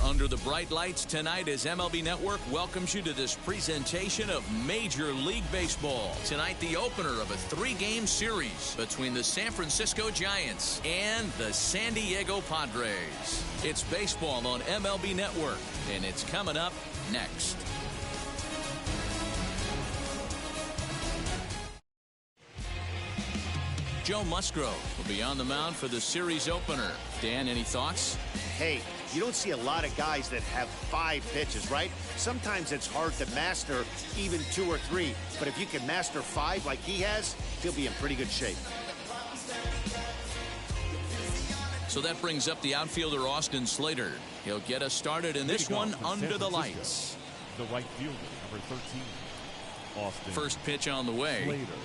Under the bright lights tonight as MLB Network welcomes you to this presentation of Major League Baseball. Tonight, the opener of a three-game series between the San Francisco Giants and the San Diego Padres. It's baseball on MLB Network, and it's coming up next. Joe Musgrove will be on the mound for the series opener. Dan, any thoughts? Hey, you don't see a lot of guys that have 5 pitches, right? Sometimes it's hard to master even 2 or 3. But if you can master 5 like he has, he'll be in pretty good shape. So that brings up the outfielder Austin Slater. He'll get us started in this one under the lights. The right fielder, number 13, Austin. First pitch on the way. Slater.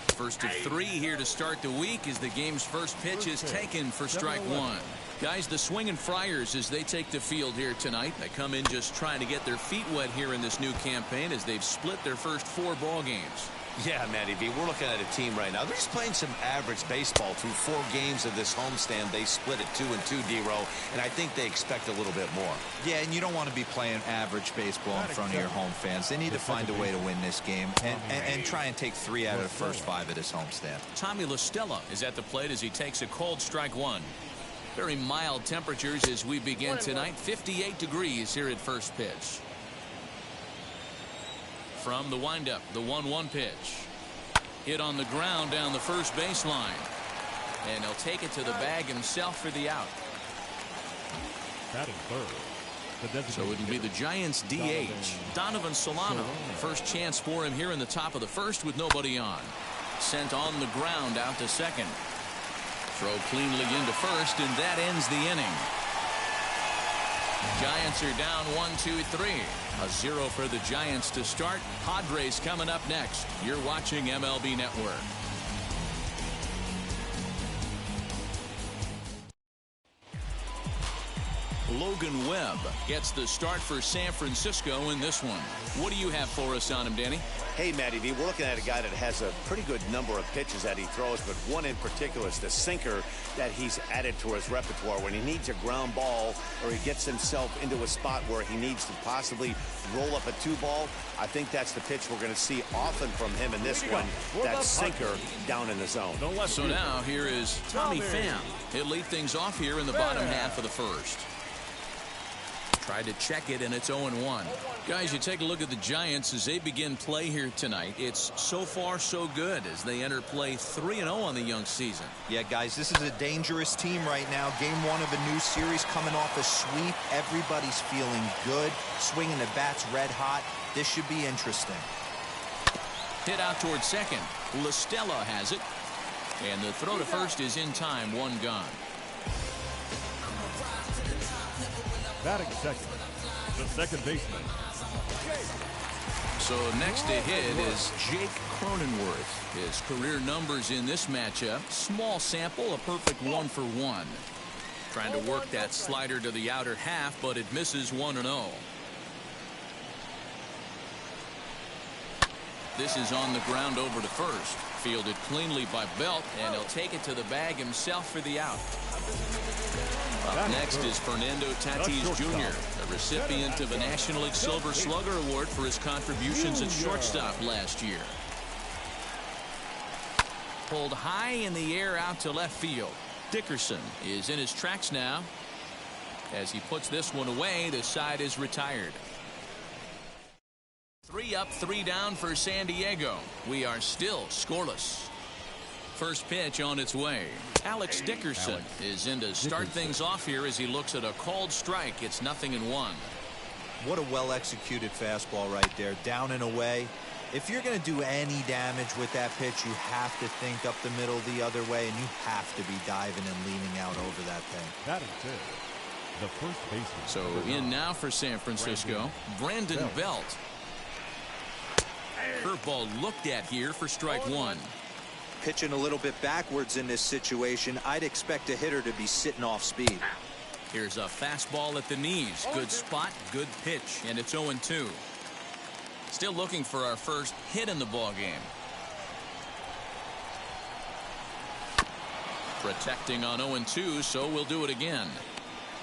First of 3 here to start the week as the game's first pitch is taken for strike 1. Guys, the Swinging Friars, as they take the field here tonight, they come in just trying to get their feet wet here in this new campaign as they've split their first 4 ball games. Yeah, Matty V, we're looking at a team right now. They're just playing some average baseball through 4 games of this homestand. They split it 2-2, D-Row, and I think they expect a little bit more. Yeah, and you don't want to be playing average baseball in front of your home fans. They need to find a way to win this game and try and take 3 out of the first 5 of this homestand. Tommy La Stella is at the plate as he takes a cold strike 1. Very mild temperatures as we begin tonight. 58 degrees here at first pitch. From the windup, the 1-1 pitch. Hit on the ground down the first baseline. And he'll take it to the bag himself for the out. Batting third. So it'll be the Giants DH, Donovan Solano. First chance for him here in the top of the first with nobody on. Sent on the ground out to second. Throw cleanly into first, and that ends the inning. Giants are down 1-2-3. A 0 for the Giants to start. Padres coming up next. You're watching MLB Network. Logan Webb gets the start for San Francisco in this one. What do you have for us on him, Danny? Hey, Matty V, we're looking at a guy that has a pretty good number of pitches that he throws, but one in particular is the sinker that he's added to his repertoire. When he needs a ground ball or he gets himself into a spot where he needs to possibly roll up a 2-ball, I think that's the pitch we're going to see often from him in this one, that sinker down in the zone. So now here is Tommy Pham. He'll lead things off here in the bottom half of the first. Tried to check it, and it's 0-1. Guys, you take a look at the Giants as they begin play here tonight. It's so far so good as they enter play 3-0 on the young season. Yeah, guys, this is a dangerous team right now. Game 1 of a new series coming off a sweep. Everybody's feeling good. Swinging the bats red hot. This should be interesting. Hit out towards second. La Stella has it. And the throw to first is in time. 1 gone. Batting second, the second baseman. So next to hit is Jake Cronenworth. His career numbers in this matchup, small sample, a perfect 1-for-1. Trying to work that slider to the outer half, but it misses 1-0. This is on the ground over to first. Fielded cleanly by Belt, and he'll take it to the bag himself for the out. Up next is Fernando Tatis Jr., the recipient of a National League Silver Slugger Award for his contributions at shortstop last year. Pulled high in the air out to left field. Dickerson is in his tracks now. As he puts this one away, the side is retired. 3 up, 3 down for San Diego. We are still scoreless. First pitch on its way. Alex Dickerson is in to start things off here as he looks at a called strike. It's 0-1. What a well-executed fastball right there. Down and away. If you're going to do any damage with that pitch, you have to think up the middle the other way, and you have to be diving and leaning out over that thing. That is it. The first baseman. So in now for San Francisco, Brandon Belt. Curveball looked at here for strike one. Pitching a little bit backwards in this situation, I'd expect a hitter to be sitting off speed. Here's a fastball at the knees. Good spot, good pitch, and it's 0-2. Still looking for our first hit in the ball game. Protecting on 0-2, so we'll do it again.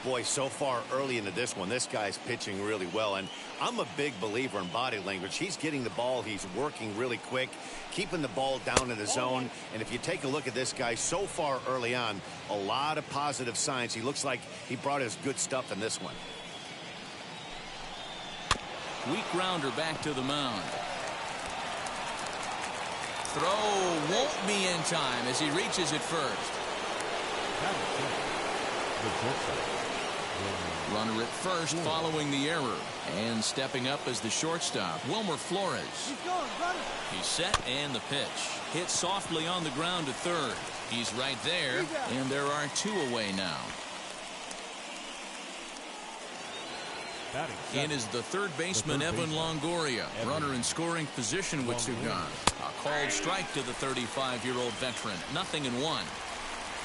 Boy, so far early into this one, this guy's pitching really well, and I'm a big believer in body language. He's getting the ball, he's working really quick, keeping the ball down in the zone, and if you take a look at this guy so far early on, a lot of positive signs. He looks like he brought his good stuff in this one. Weak grounder back to the mound. Throw won't be in time as he reaches it first. Runner at first following the error. And stepping up as the shortstop, Wilmer Flores. He's set and the pitch. Hit softly on the ground to third. He's right there, and there are two away now. In is the third baseman, Evan Longoria. Runner in scoring position with two gone. A called strike to the 35-year-old veteran. 0-1.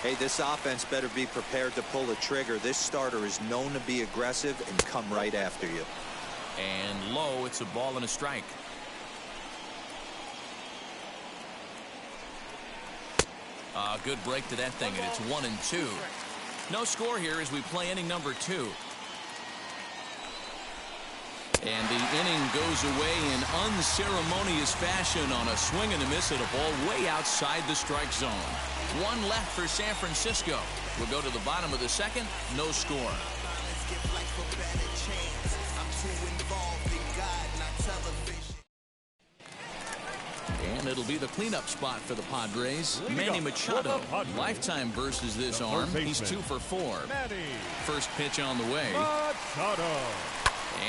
Hey, this offense better be prepared to pull a trigger. This starter is known to be aggressive and come right after you. And low, it's a ball and a strike. Good break to that thing, and it's 1-2. No score here as we play inning number 2. And the inning goes away in unceremonious fashion on a swing and a miss at a ball way outside the strike zone. One left for San Francisco. We'll go to the bottom of the second. No score. And it'll be the cleanup spot for the Padres. Manny Machado, lifetime versus this arm. He's 2 for 4. First pitch on the way.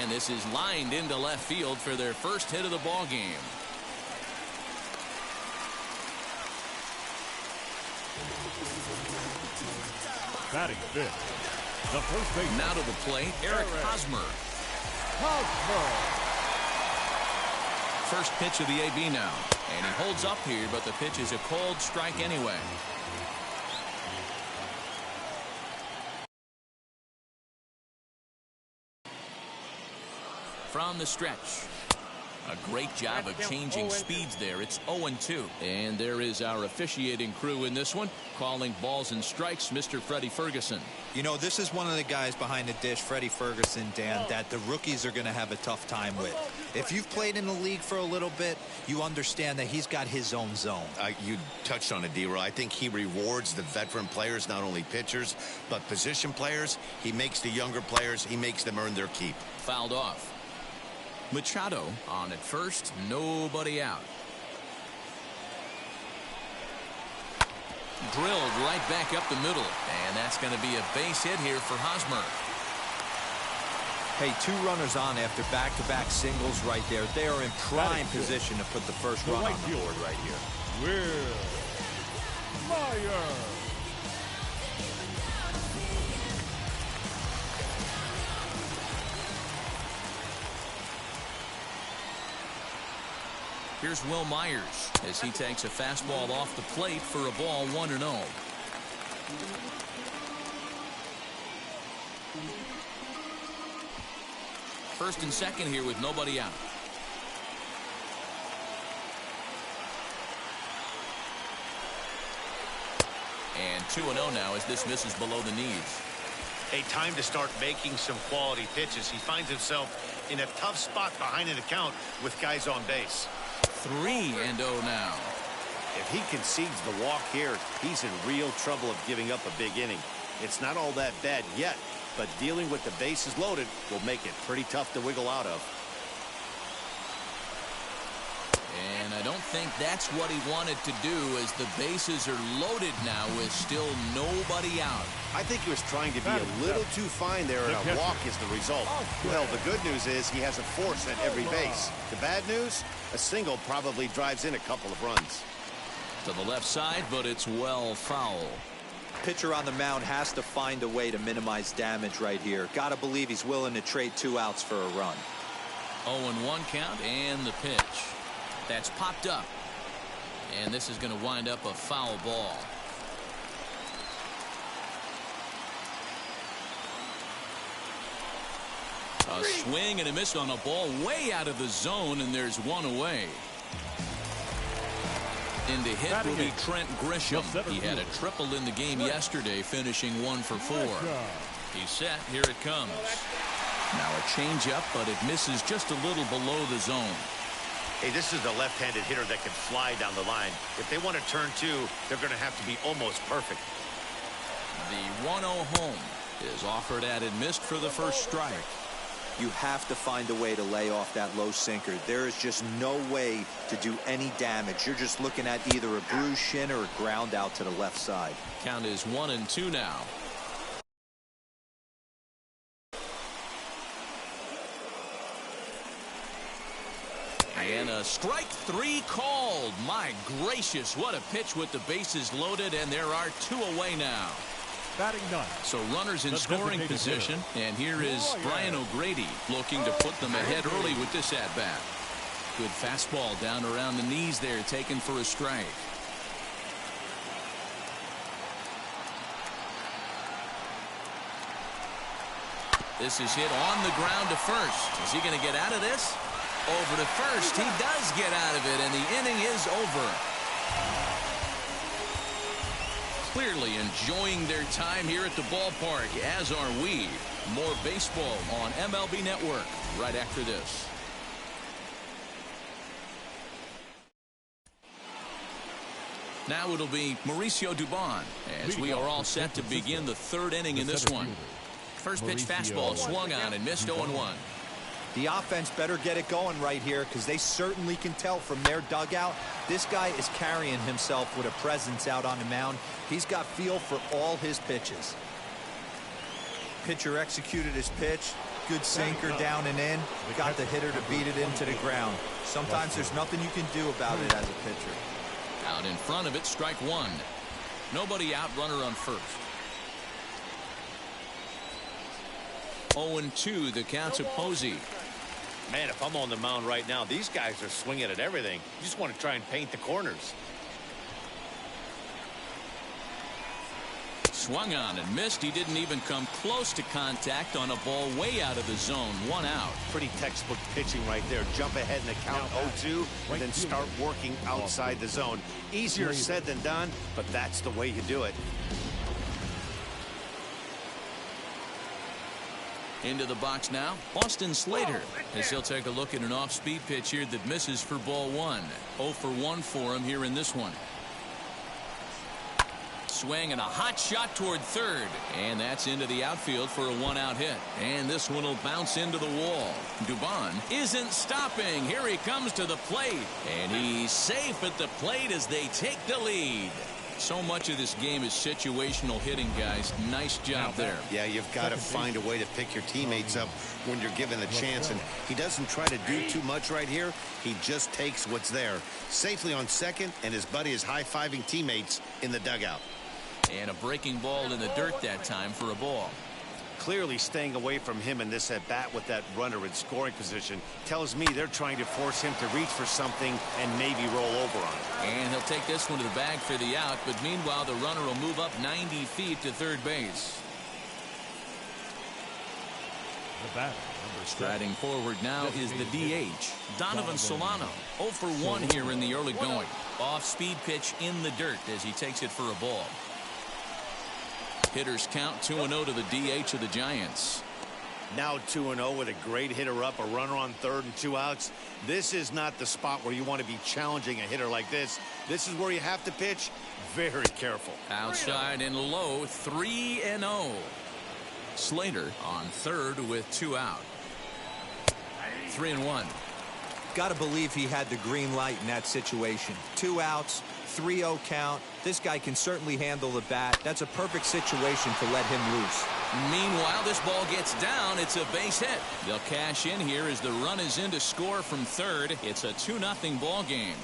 And this is lined into left field for their first hit of the ball game. Batting fifth, the first baseman. Now to the plate, Eric Hosmer. First pitch of the AB now. And he holds up here, but the pitch is a cold strike anyway. From the stretch. A great job of changing speeds there. It's 0-2. And there is our officiating crew in this one, calling balls and strikes, Mr. Freddie Ferguson. You know, this is one of the guys behind the dish, Freddie Ferguson, Dan, that the rookies are going to have a tough time with. If you've played in the league for a little bit, you understand that he's got his own zone. You touched on it, D-Row. I think he rewards the veteran players, not only pitchers, but position players. He makes the younger players, he makes them earn their keep. Fouled off. Machado on at first, nobody out. Drilled right back up the middle, and that's going to be a base hit here for Hosmer. Hey, 2 runners on after back-to-back singles right there. They are in prime position to put the first run on the board right here. Will Myers. Here's Will Myers as he takes a fastball off the plate for a ball 1-0. First and second here with nobody out. And 2-0 now as this misses below the knees. A time to start making some quality pitches. He finds himself in a tough spot behind an account with guys on base. 3-0 now. If he concedes the walk here, he's in real trouble of giving up a big inning. It's not all that bad yet, but dealing with the bases loaded will make it pretty tough to wiggle out of. And I don't think that's what he wanted to do, as the bases are loaded now with still nobody out. I think he was trying to be a little too fine there, and a walk is the result. Well, the good news is he has a force at every base. The bad news, a single probably drives in a couple of runs. To the left side, but it's well foul. Pitcher on the mound has to find a way to minimize damage right here. Gotta believe he's willing to trade 2 outs for a run. 0-1 count and the pitch. That's popped up. And this is going to wind up a foul ball. A swing and a miss on a ball way out of the zone, and there's one away. In to hit will be Trent Grisham. He had a triple in the game yesterday, finishing 1 for 4. He's set. Here it comes. Now a changeup, but it misses just a little below the zone. Hey, this is the left-handed hitter that can fly down the line. If they want to turn 2, they're going to have to be almost perfect. The 1-0 home is offered at and missed for the first strike. You have to find a way to lay off that low sinker. There is just no way to do any damage. You're just looking at either a bruised shin or a ground out to the left side. Count is 1-2 now. And a strike 3 called. My gracious, what a pitch with the bases loaded, and there are 2 away now. Batting 9. So runners in scoring position, and here is Brian O'Grady looking to put them ahead early with this at-bat. Good fastball down around the knees there, taken for a strike. This is hit on the ground to first. Is he going to get out of this? Over to first. He does get out of it, and the inning is over. Clearly enjoying their time here at the ballpark, as are we. More baseball on MLB Network right after this. Now it'll be Mauricio Dubon as we are all set to begin the 3rd inning in this one. First pitch fastball swung on and missed 0-1. The offense better get it going right here, because they certainly can tell from their dugout this guy is carrying himself with a presence out on the mound. He's got feel for all his pitches. Pitcher executed his pitch. Good sinker down and in. Got the hitter to beat it into the ground. Sometimes there's nothing you can do about it as a pitcher. Out in front of it, strike 1. Nobody out, runner on first. 0-2, the count to Posey. Man, if I'm on the mound right now, these guys are swinging at everything. You just want to try and paint the corners. Swung on and missed. He didn't even come close to contact on a ball way out of the zone. 1 out. Pretty textbook pitching right there. Jump ahead in the count 0-2 and then start working outside the zone. Easier said than done, but that's the way you do it. Into the box now, Austin Slater, as he'll take a look at an off-speed pitch here that misses for ball 1. 0 for 1 for him here in this one. Swing and a hot shot toward third, and that's into the outfield for a 1-out hit. And this one will bounce into the wall. Dubon isn't stopping. Here he comes to the plate, and he's safe at the plate as they take the lead. So much of this game is situational hitting, guys. Nice job there. Yeah, you've got to find a way to pick your teammates up when you're given the chance, and he doesn't try to do too much right here. He just takes what's there. Safely on second, and his buddy is high-fiving teammates in the dugout. And a breaking ball in the dirt that time for a ball. Clearly staying away from him in this at-bat with that runner in scoring position tells me they're trying to force him to reach for something and maybe roll over on it. And he'll take this one to the bag for the out, but meanwhile the runner will move up 90 feet to third base. The batter, striding forward now is the DH, Donovan Solano. 0 for 1 here in the early going. Off-speed pitch in the dirt as he takes it for a ball. Hitters count 2-0 to the DH of the Giants. Now 2-0 with a great hitter up, a runner on third and 2 outs. This is not the spot where you want to be challenging a hitter like this. This is where you have to pitch very careful. Outside and low, 3-0. Slater on third with 2 out. 3-1. Got to believe he had the green light in that situation. 2 outs, 3-0 count. This guy can certainly handle the bat. That's a perfect situation to let him loose. Meanwhile, this ball gets down. It's a base hit. They'll cash in here as the run is in to score from third. It's a 2-0 ball game.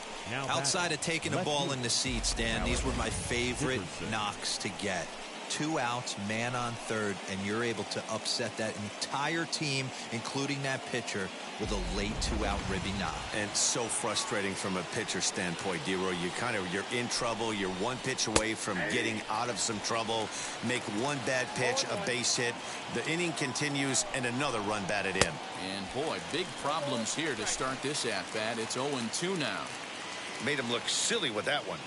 Outside of taking the ball in the seats, Dan, these were my favorite knocks to get. 2 outs, man on third, and you're able to upset that entire team, including that pitcher, with a late 2-out ribby knock. And so frustrating from a pitcher standpoint, D-Roy. You're in trouble. You're one pitch away from getting out of some trouble. Make one bad pitch, a base hit. The inning continues, and another run batted in. And boy, big problems here to start this at-bat. It's 0-2 now. Made him look silly with that one.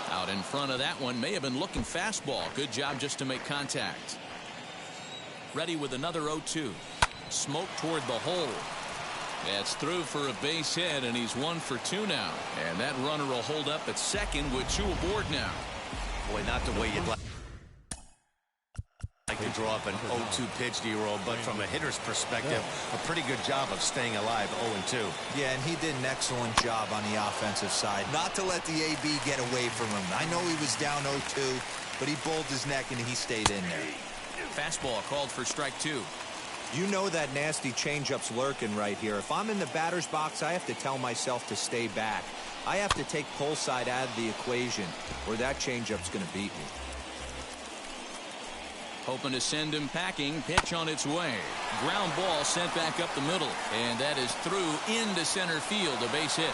Out in front of that one, may have been looking fastball. Good job just to make contact. Ready with another 0-2. Smoke toward the hole. That's through for a base hit, and he's 1 for 2 now. And that runner will hold up at second with 2 aboard now. Boy, not the way you'd like to draw up an 0-2 pitch, D-Roll, but from a hitter's perspective, a pretty good job of staying alive, 0-2. Yeah, and he did an excellent job on the offensive side. Not to let the AB get away from him. I know he was down 0-2, but he bowled his neck and he stayed in there. Fastball called for strike 2. You know that nasty changeup's lurking right here. If I'm in the batter's box, I have to tell myself to stay back. I have to take pull side out of the equation, or that changeup's going to beat me. Hoping to send him packing. Pitch on its way. Ground ball sent back up the middle. And that is through into center field. A base hit.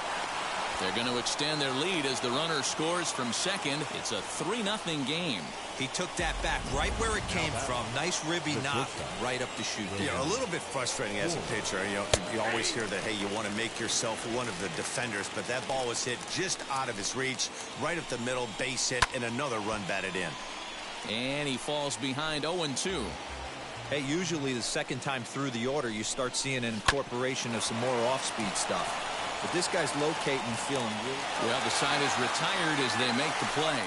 They're going to extend their lead as the runner scores from second. It's a 3-0 game. He took that back right where it came from. Nice ribby knock right up the chute. Yeah, a little bit frustrating as a pitcher. You always hear that, hey, you want to make yourself one of the defenders, but that ball was hit just out of his reach, right up the middle, base hit, and another run batted in. And he falls behind 0-2. Hey, usually the second time through the order, you start seeing an incorporation of some more off-speed stuff. But this guy's locating, feeling good. Well, the side is retired as they make the play.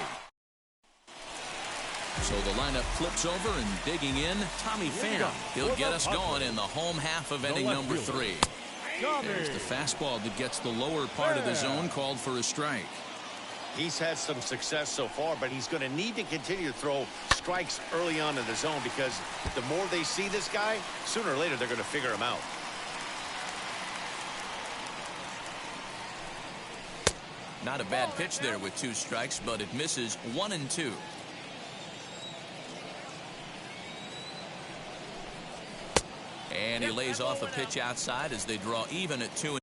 So the lineup flips over and digging in, Tommy Pham. He'll get us going in the home half of inning number 3. There's the fastball that gets the lower part of the zone, called for a strike. He's had some success so far, but he's going to need to continue to throw strikes early on in the zone, because the more they see this guy, sooner or later they're going to figure him out. Not a bad pitch there with 2 strikes, but it misses 1-2. And he lays off a pitch outside as they draw even at 2-2.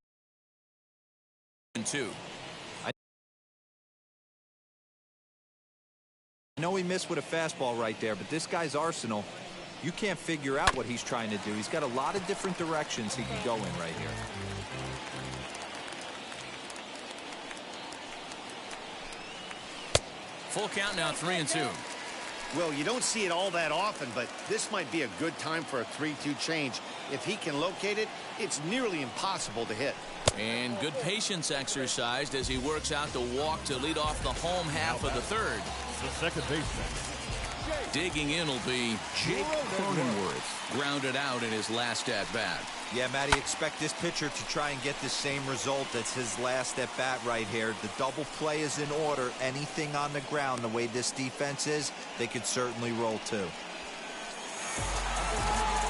I know he missed with a fastball right there, but this guy's arsenal, you can't figure out what he's trying to do. He's got a lot of different directions he can go in right here. Full count now, 3-2. Well, you don't see it all that often, but this might be a good time for a 3-2 change. If he can locate it, it's nearly impossible to hit. And good patience exercised as he works out the walk to lead off the home half of the third. The second baseman. Digging in will be Jake Cronenworth. Grounded out in his last at-bat. Yeah, Matty, expect this pitcher to try and get the same result. That's his last at-bat right here. The double play is in order. Anything on the ground, the way this defense is, they could certainly roll too.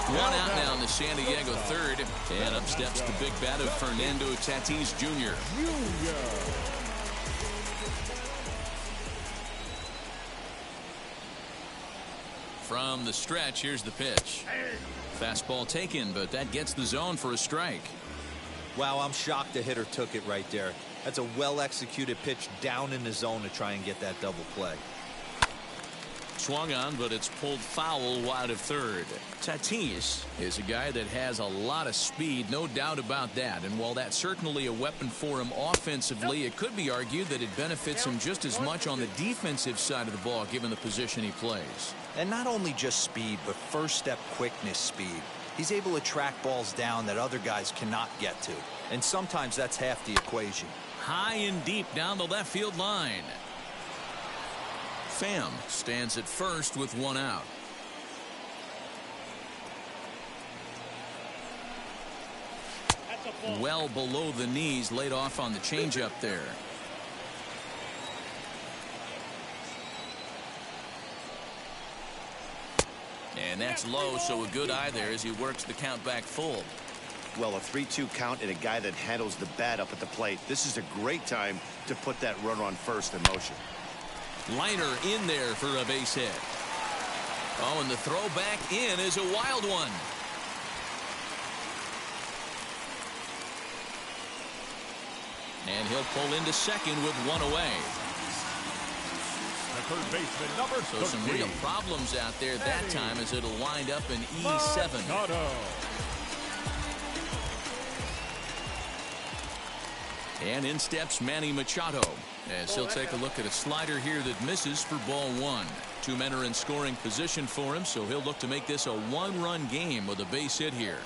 One out now in the San Diego third. And up steps the big bat of Fernando Tatis Jr. From the stretch, here's the pitch. Fastball taken, but that gets the zone for a strike. Wow, I'm shocked the hitter took it right there. That's a well-executed pitch down in the zone to try and get that double play. Swung on, but it's pulled foul wide of third. Tatis is a guy that has a lot of speed, no doubt about that. And while that's certainly a weapon for him offensively, it could be argued that it benefits him just as much on the defensive side of the ball, given the position he plays. And not only just speed, but first step quickness speed. He's able to track balls down that other guys cannot get to. And sometimes that's half the equation. High and deep down the left field line. Pham stands at first with 1 out. Well below the knees, laid off on the changeup there. And that's low, so a good eye there as he works the count back full. Well, a 3-2 count and a guy that handles the bat up at the plate. This is a great time to put that runner on first in motion. Liner in there for a base hit. Oh, and the throw back in is a wild one. And he'll pull into second with one away. The third baseman, number 13. So some real problems out there that time as it'll wind up in E7. Machado. And in steps Manny Machado as he'll take a look at a slider here that misses for ball one. Two men are in scoring position for him, so he'll look to make this a one-run game with a base hit here.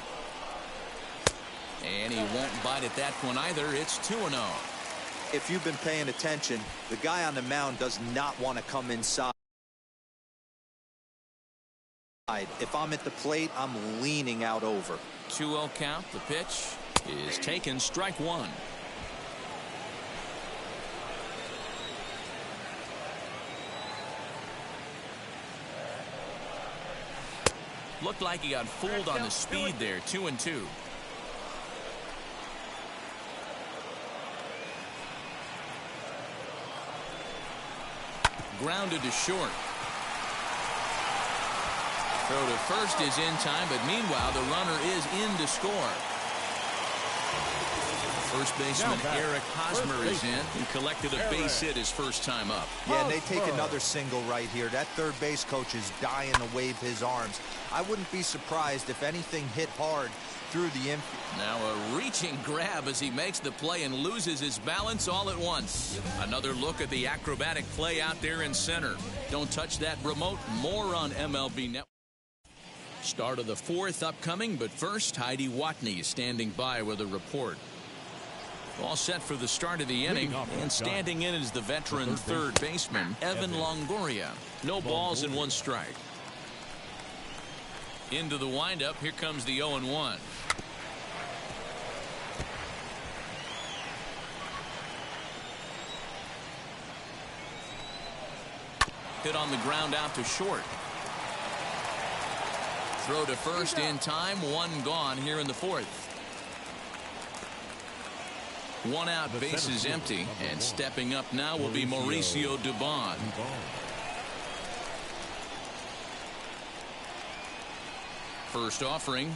And he won't bite at that one either. It's 2-0. If you've been paying attention, the guy on the mound does not want to come inside. If I'm at the plate, I'm leaning out over. 2-0 count. The pitch is taken. Strike one. Looked like he got fooled on the speed there. 2-2. Grounded to short. Throw to first is in time, but meanwhile the runner is in to score. First baseman Eric Hosmer is in. He collected a base hit his first time up. Yeah, and they take another single right here. That third base coach is dying to wave his arms. I wouldn't be surprised if anything hit hard through the infield. Now a reaching grab as he makes the play and loses his balance all at once. Another look at the acrobatic play out there in center. Don't touch that remote. More on MLB Network. Start of the fourth upcoming, but first Heidi Watney is standing by with a report. All set for the start of the inning, and standing in is the veteran third baseman Evan Longoria. No balls and one strike. Into the windup. Here comes the 0-1. Hit on the ground out to short. Throw to first in time. One gone here in the fourth. One out, base is empty, and stepping up now will be Mauricio Dubon. First offering.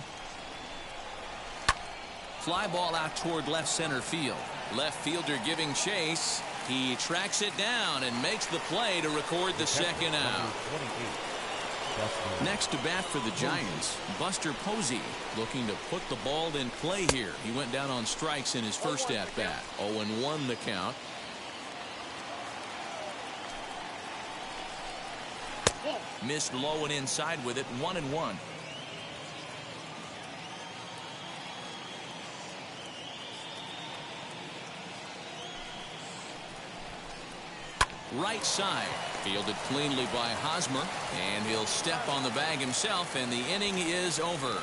Fly ball out toward left center field. Left fielder giving chase. He tracks it down and makes the play to record the second out. Next to bat for the Giants, Buster Posey, looking to put the ball in play here. He went down on strikes in his first at bat. 0-1 the count. Missed low and inside with it. 1-1. Right side, fielded cleanly by Hosmer, and he'll step on the bag himself, and the inning is over.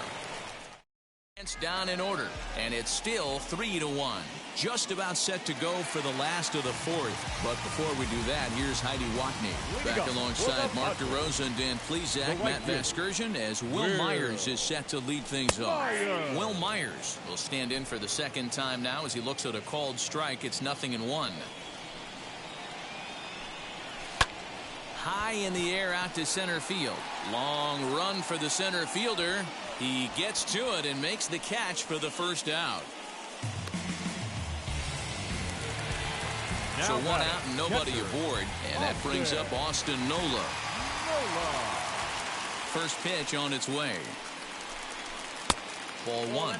It's down in order, and it's still 3-1. Just about set to go for the last of the fourth. But before we do that, here's Heidi Watney. Back alongside Mark DeRosa and Dan Plesac, Matt Vasgersian, as Will Myers is set to lead things off. Will Myers will stand in for the second time now as he looks at a called strike. It's 0-1. High in the air out to center field. Long run for the center fielder. He gets to it and makes the catch for the first out. So one out and nobody aboard. And that brings up Austin Nola. First pitch on its way. Ball one.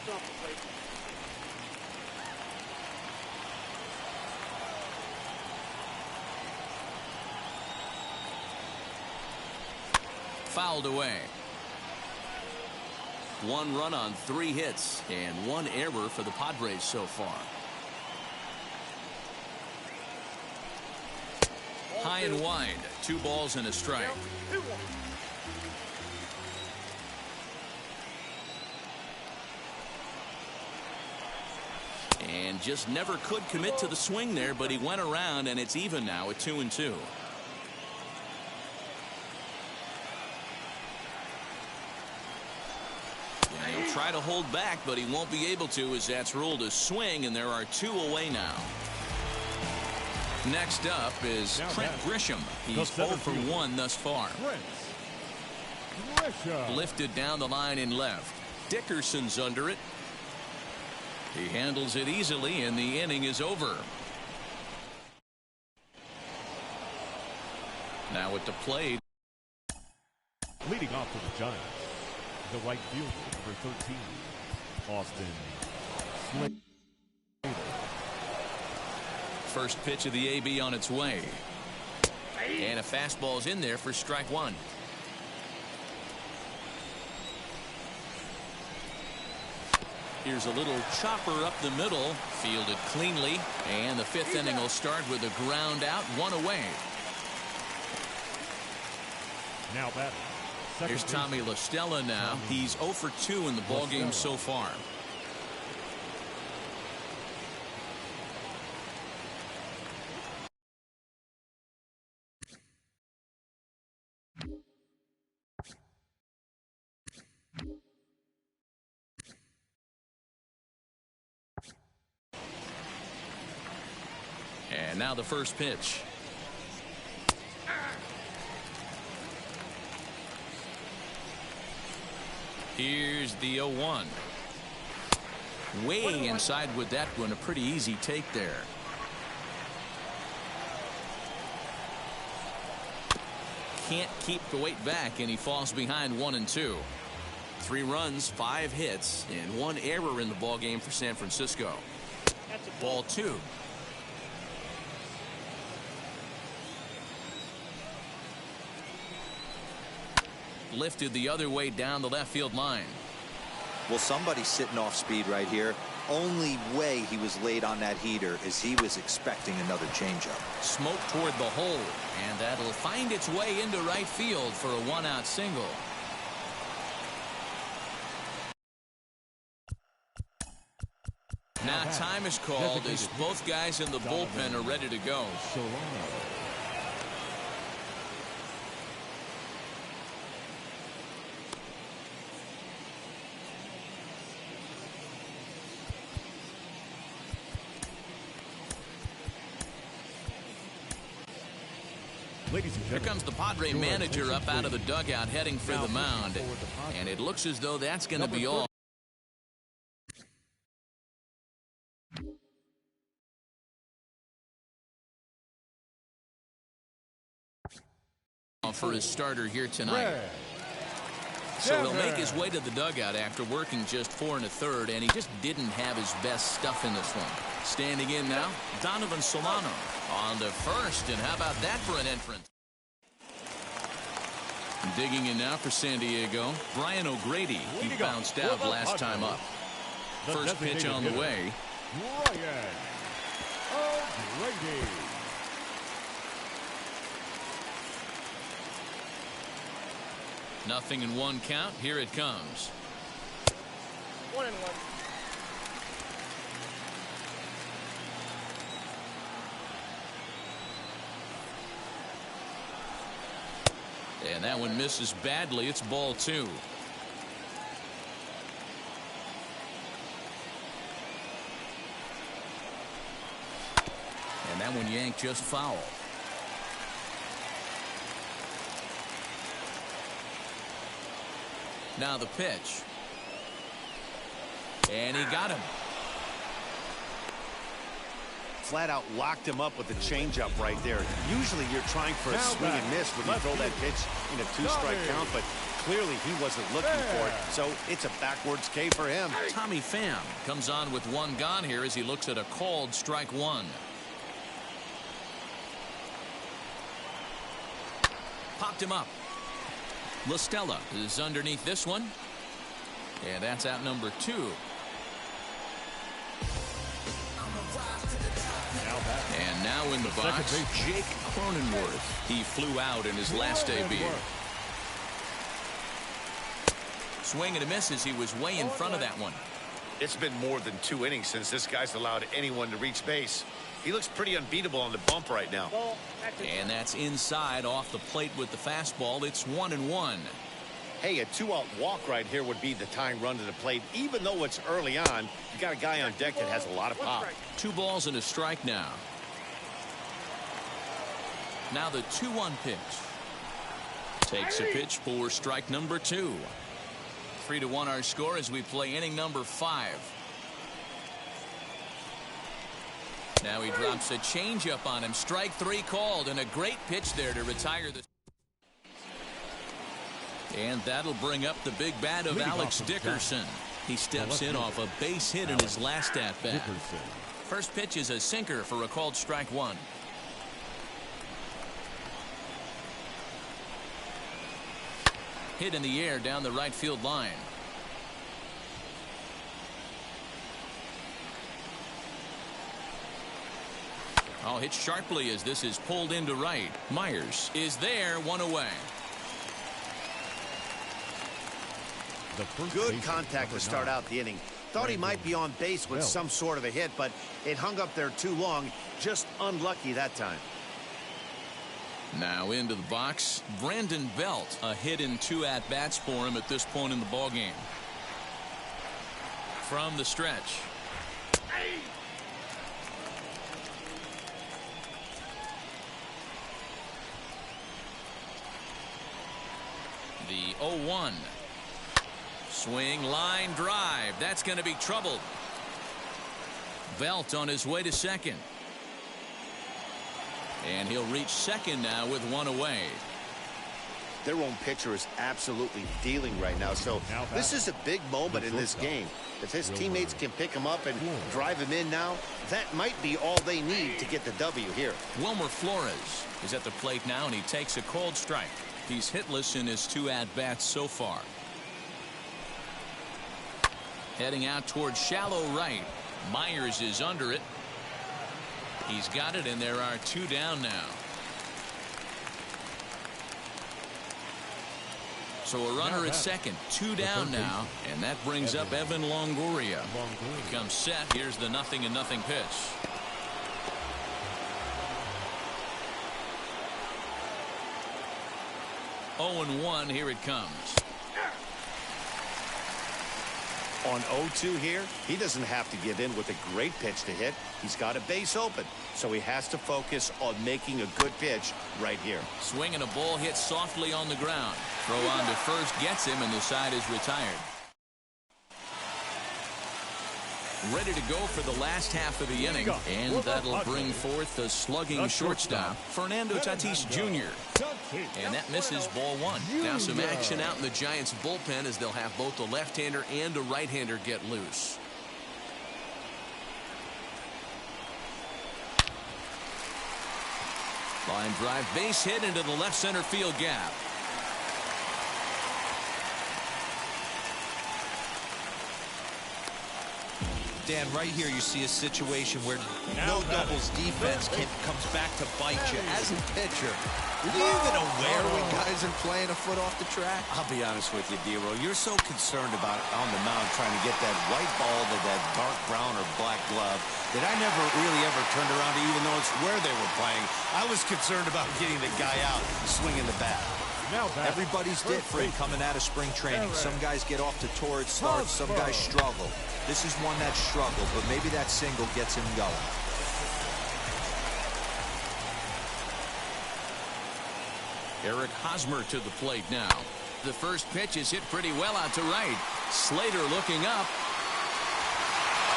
Fouled away. One run on 3 hits and 1 error for the Padres so far. High and wide. 2 balls and a strike. And just never could commit to the swing there, but he went around, and it's even now at 2-2. He'll try to hold back, but he won't be able to, as that's ruled a swing, and there are 2 away now. Next up is Trent Grisham. He's 0 for 1 thus far. Lifted down the line in left. Dickerson's under it. He handles it easily, and the inning is over. Now at the plate. Leading off for the Giants, the right fielder, number 13, Austin Slater. First pitch of the AB on its way. And a fastball's in there for strike one. Here's a little chopper up the middle, fielded cleanly, and the fifth inning will start with a ground out, one away. Now batting. Here's Tommy La Stella now. He's 0 for 2 in the ballgame so far. And now the first pitch. Here's the 0-1. Way inside with that one. A pretty easy take there. Can't keep the weight back, and he falls behind 1-2. 3 runs, 5 hits, and 1 error in the ballgame for San Francisco. Ball 2. Lifted the other way down the left field line. Well, somebody's sitting off speed right here. Only way he was late on that heater is he was expecting another changeup. Smoke toward the hole, and that'll find its way into right field for a 1-out single. Now time is called as both guys in the bullpen are ready to go. Here comes the Padre manager up out of the dugout heading for the mound. And it looks as though that's going to be all. For his starter here tonight. So he'll make his way to the dugout after working just 4 1/3, and he just didn't have his best stuff in this one. Standing in now, Donovan Solano on to first, and how about that for an entrance? Digging in now for San Diego, Brian O'Grady. He bounced out last time up. First pitch on the way. Brian O'Grady. Nothing in 1 count. Here it comes. 1-1. And that one misses badly. It's ball 2. And that one yanked just foul. Now the pitch. And he got him. Flat out locked him up with the changeup right there. Usually you're trying for a swing and miss when you throw that pitch in a 2-strike count, but clearly he wasn't looking for it, so it's a backwards K for him. Tommy Pham comes on with 1 gone here as he looks at a called strike 1. Popped him up. La Stella is underneath this one. And that's out number 2. And now in the box, Jake Cronenworth. He flew out in his last debut. Swing and a miss as he was way in front of that one. It's been more than 2 innings since this guy's allowed anyone to reach base. He looks pretty unbeatable on the bump right now. And that's inside off the plate with the fastball. It's 1-1. Hey, a 2-out walk right here would be the tying run to the plate. Even though it's early on, you got a guy on deck that has a lot of pop. 2 balls and a strike now. Now the 2-1 pitch. Takes a pitch for strike number 2. 3-1 our score as we play inning number 5. Now he drops a changeup on him. Strike 3 called, and a great pitch there to retire the. And that'll bring up the big bat of Alex Dickerson. He steps in off a base hit in his last at bat. First pitch is a sinker for a called strike 1. Hit in the air down the right field line. Oh, hit sharply as this is pulled into right. Myers is there, 1 away. Good contact to start out the inning. Thought he might be on base with some sort of a hit, but it hung up there too long. Just unlucky that time. Now into the box, Brandon Belt. A hit in 2 at-bats for him at this point in the ballgame. From the stretch. The 0-1. Swing, line, drive. That's going to be troubled. Belt on his way to second. And he'll reach second now with 1 away. Their own pitcher is absolutely dealing right now. So this is a big moment in this game. If his teammates can pick him up and drive him in now, that might be all they need to get the W here. Wilmer Flores is at the plate now, and he takes a called strike. He's hitless in his 2 at-bats so far. Heading out towards shallow right. Myers is under it. He's got it, and there are 2 down now. So a runner at second, 2 down now, and that brings up Evan Longoria. He comes set. Here's the 0-0 pitch. Oh, 0-1, here it comes. On 0-2 here, he doesn't have to give in with a great pitch to hit. He's got a base open, so he has to focus on making a good pitch right here. Swinging a ball hit softly on the ground. Throw on to first gets him, and the side is retired. Ready to go for the last half of the inning, and that'll bring forth the slugging shortstop, Fernando Tatis Jr. And that misses ball 1. Now some action out in the Giants bullpen as they'll have both a left-hander and a right-hander get loose. Line drive, base hit into the left center field gap. Dan, right here you see a situation where no doubles defense comes back to bite you. As a pitcher, are you even aware when guys are playing a foot off the track? I'll be honest with you, D-Roll. You're so concerned about on the mound trying to get that white ball to that dark brown or black glove that I never really ever turned around to even know it's where they were playing. I was concerned about getting the guy out swinging the bat. Everybody's different coming out of spring training. Some guys get off to torrid starts, some guys struggle. This is one that struggled, but maybe that single gets him going. Eric Hosmer to the plate now. The first pitch is hit pretty well out to right. Slater looking up.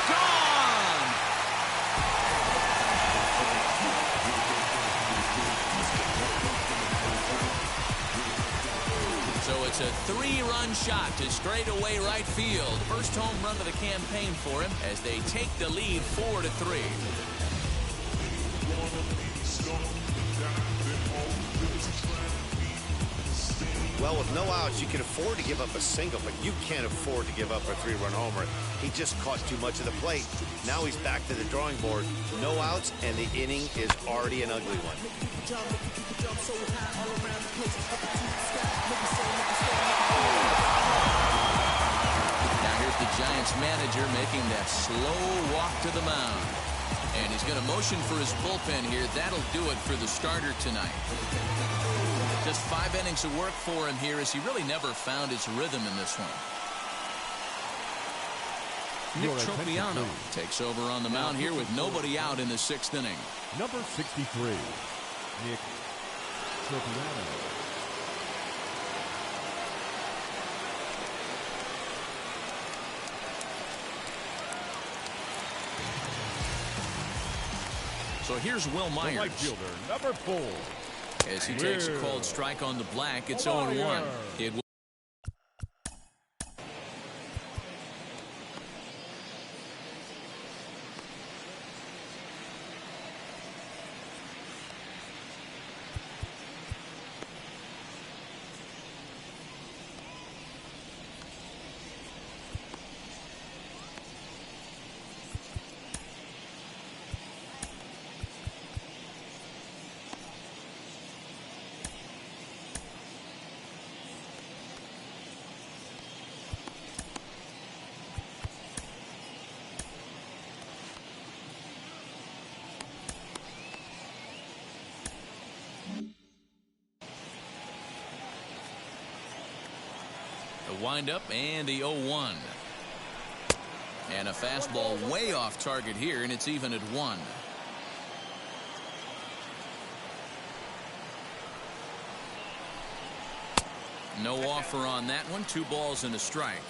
Gone! So it's a 3-run shot to straightaway right field. First home run of the campaign for him as they take the lead 4-3. Well, with no outs, you can afford to give up a single, but you can't afford to give up a 3-run homer. He just caught too much of the plate. Now he's back to the drawing board. No outs, and the inning is already an ugly one. Now here's the Giants manager making that slow walk to the mound. And he's going to motion for his bullpen here. That'll do it for the starter tonight. Just 5 innings of work for him here as he really never found his rhythm in this one. Nick Tropiano takes over on the mound here with nobody out in the 6th inning. Number 63, Nick So here's Will Myers. The right fielder, number 4. As he takes a called strike on the black, it's 0-1. It will the windup and the 0-1. And a fastball way off target here, and it's even at 1. No offer on that one. 2 balls and a strike.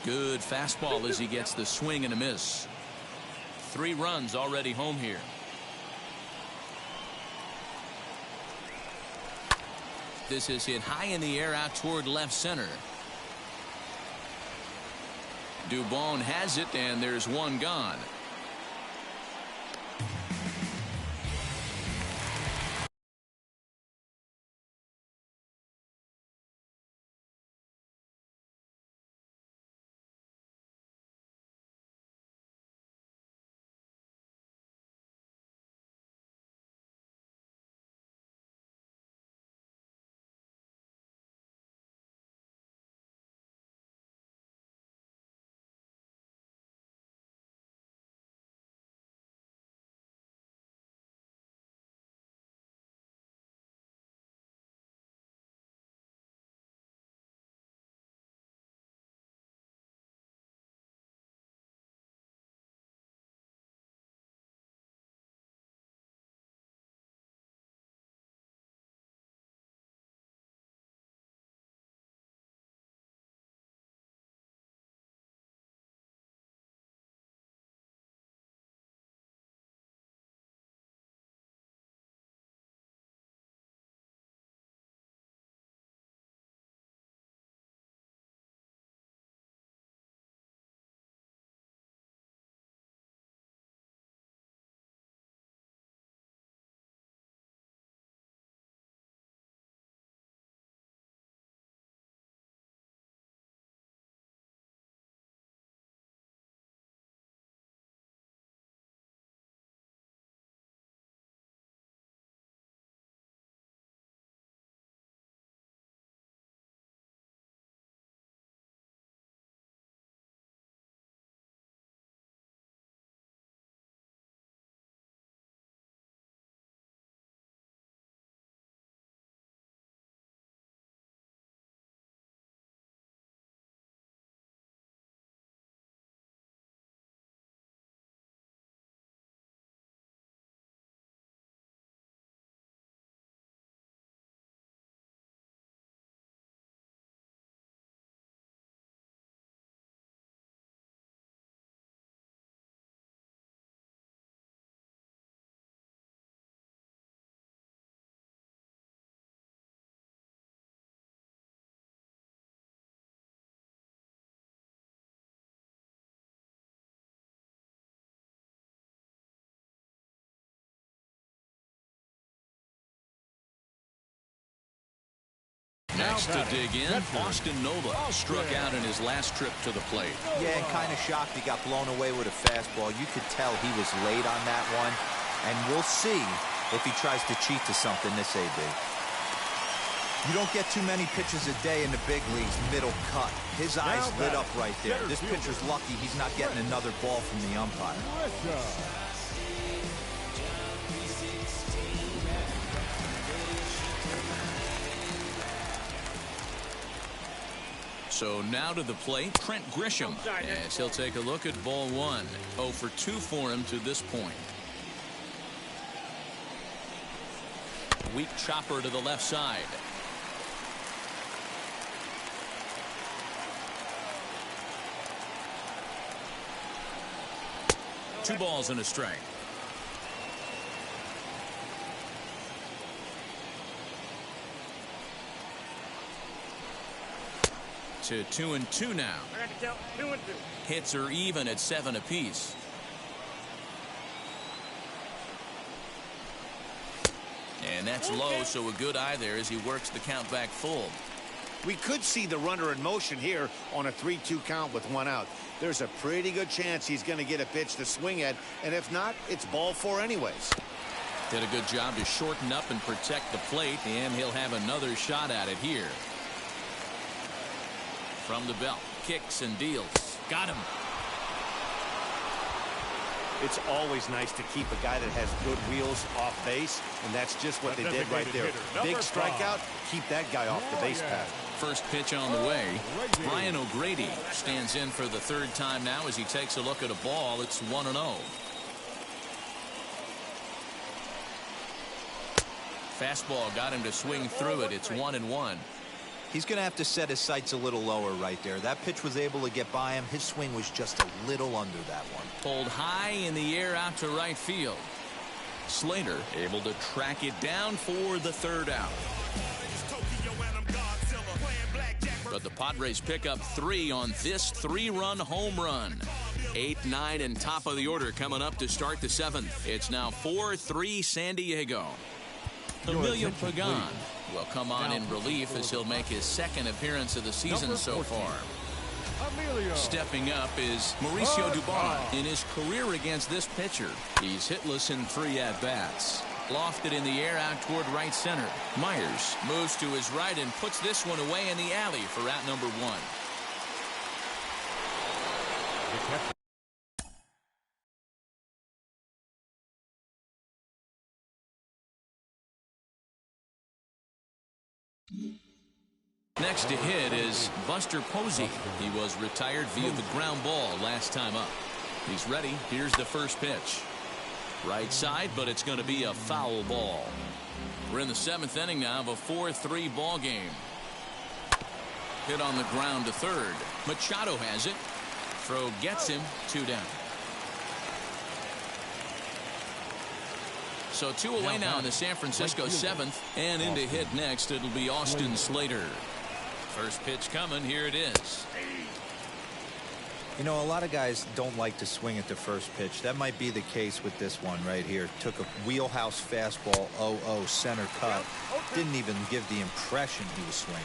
Good fastball as he gets the swing and a miss. 3 runs already home here. This is hit high in the air out toward left center. Dubon has it, and there's 1 gone. Next to dig in, Austin Nova struck out in his last trip to the plate. Yeah, and kind of shocked he got blown away with a fastball. You could tell he was late on that one. And we'll see if he tries to cheat to something this AB. You don't get too many pitches a day in the big leagues, middle cut. His eyes lit up right there. This pitcher's lucky he's not getting another ball from the umpire. So now to the plate, Trent Grisham, as he'll take a look at ball one. 0 for 2 for him to this point. Weak chopper to the left side. Two balls and a strike. To 2-2 now. I got to count 2-2. Hits are even at 7 apiece. And that's low, so a good eye there as he works the count back full. We could see the runner in motion here on a 3-2 count with 1 out. There's a pretty good chance he's going to get a pitch to swing at, and if not, it's ball 4 anyways. Did a good job to shorten up and protect the plate, and he'll have another shot at it here. From the belt, kicks and deals. Got him. It's always nice to keep a guy that has good wheels off base, and that's just what they did right there. Big strikeout, keep that guy off the base path. First pitch on the way. Brian O'Grady stands in for the 3rd time now as he takes a look at a ball. It's 1-0. Fastball got him to swing through it. It's 1-1. He's going to have to set his sights a little lower right there. That pitch was able to get by him. His swing was just a little under that one. Pulled high in the air out to right field. Slater able to track it down for the 3rd out. But the Padres pick up 3 on this 3-run home run. 8, 9, and top of the order coming up to start the 7th. It's now 4-3 San Diego. Emilio Pagan will come on in relief as he'll make his 2nd appearance of the season so far. Stepping up is Mauricio Dubon. In his career against this pitcher, he's hitless in 3 at-bats. Lofted in the air out toward right center. Myers moves to his right and puts this one away in the alley for out number 1. Next to hit is Buster Posey. He was retired via the ground ball last time up. He's ready. Here's the first pitch. Right side, but it's going to be a foul ball. We're in the 7th inning now of a 4-3 ball game. Hit on the ground to 3rd. Machado has it. Throw gets him. 2 down. So 2 away now in the San Francisco 7th, and in to hit next it'll be Austin Slater. First pitch coming. Here it is. You know, a lot of guys don't like to swing at the first pitch. That might be the case with this one right here. Took a wheelhouse fastball, 0-0 center cut. Didn't even give the impression he was swinging.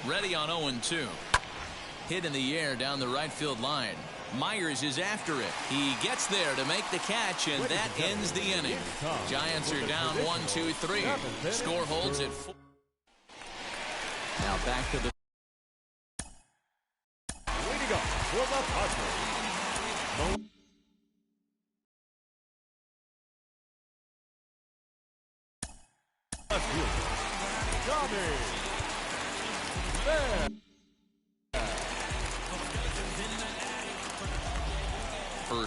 Ready on 0-2. Hit in the air down the right field line. Myers is after it. He gets there to make the catch, and that ends the inning. Giants are down 1-2-3. Score holds at 4. Now back to the Leading up for the Padres.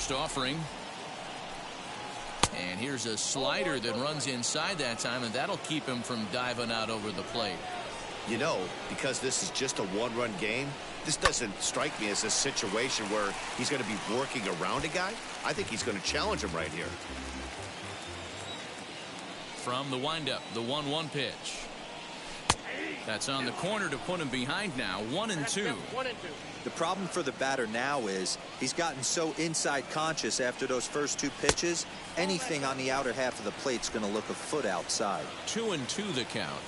first offering. And here's a slider that runs inside that time, and that'll keep him from diving out over the plate. You know, because this is just a one-run game, this doesn't strike me as a situation where he's going to be working around a guy. I think he's going to challenge him right here. From the windup, the 1-1 pitch. That's on the corner to put him behind now. 1-2. The problem for the batter now is he's gotten so inside conscious after those first two pitches. Anything on the outer half of the plate's going to look a foot outside. 2-2 the count.